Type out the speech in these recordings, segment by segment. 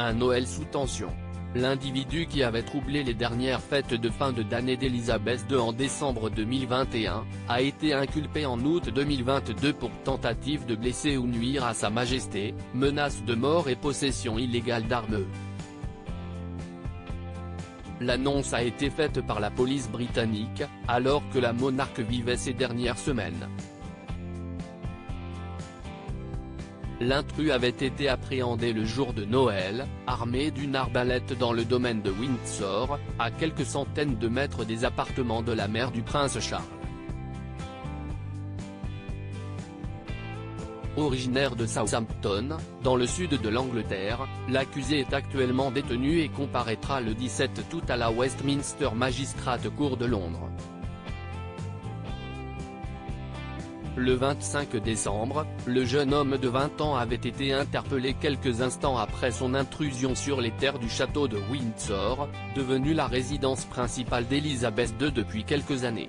Un Noël sous tension. L'individu qui avait troublé les dernières fêtes de fin d'année d'Élisabeth II en décembre 2021, a été inculpé en août 2022 pour tentative de blesser ou nuire à Sa Majesté, menace de mort et possession illégale d'armes. L'annonce a été faite par la police britannique, alors que la monarque vivait ces dernières semaines. L'intrus avait été appréhendé le jour de Noël, armé d'une arbalète dans le domaine de Windsor, à quelques centaines de mètres des appartements de la mère du prince Charles. Originaire de Southampton, dans le sud de l'Angleterre, l'accusé est actuellement détenu et comparaîtra le 17 août à la Westminster Magistrates Court de Londres. Le 25 décembre, le jeune homme de 20 ans avait été interpellé quelques instants après son intrusion sur les terres du château de Windsor, devenu la résidence principale d'Élisabeth II depuis quelques années.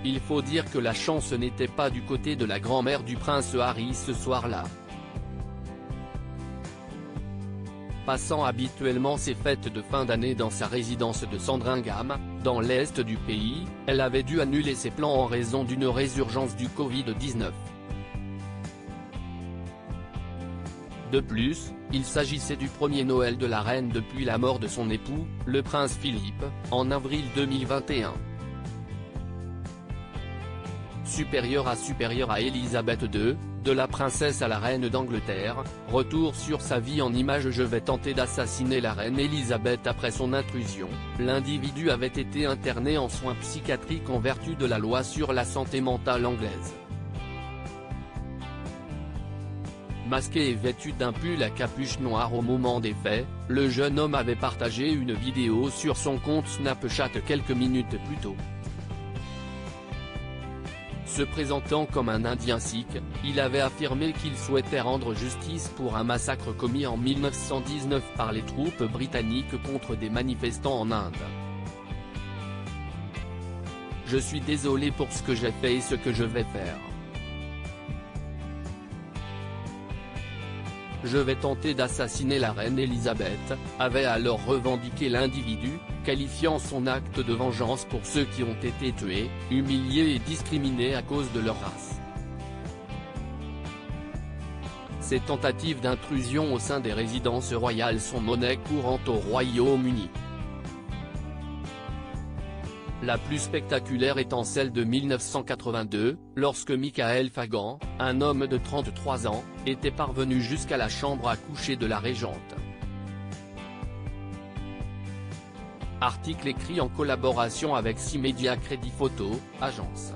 Il faut dire que la chance n'était pas du côté de la grand-mère du prince Harry ce soir-là. Passant habituellement ses fêtes de fin d'année dans sa résidence de Sandringham, dans l'est du pays, elle avait dû annuler ses plans en raison d'une résurgence du Covid-19. De plus, il s'agissait du premier Noël de la reine depuis la mort de son époux, le prince Philippe, en avril 2021. Supérieur à Élisabeth II, de la princesse à la reine d'Angleterre, retour sur sa vie en images. Je vais tenter d'assassiner la reine Élisabeth. Après son intrusion, l'individu avait été interné en soins psychiatriques en vertu de la loi sur la santé mentale anglaise. Masqué et vêtu d'un pull à capuche noire au moment des faits, le jeune homme avait partagé une vidéo sur son compte Snapchat quelques minutes plus tôt. Se présentant comme un Indien sikh, il avait affirmé qu'il souhaitait rendre justice pour un massacre commis en 1919 par les troupes britanniques contre des manifestants en Inde. Je suis désolé pour ce que j'ai fait et ce que je vais faire. Je vais tenter d'assassiner la reine Élisabeth, avait alors revendiqué l'individu, qualifiant son acte de vengeance pour ceux qui ont été tués, humiliés et discriminés à cause de leur race. Ces tentatives d'intrusion au sein des résidences royales sont monnaie courante au Royaume-Uni. La plus spectaculaire étant celle de 1982, lorsque Michael Fagan, un homme de 33 ans, était parvenu jusqu'à la chambre à coucher de la régente. Article écrit en collaboration avec 6 Médias Crédit Photo, agence.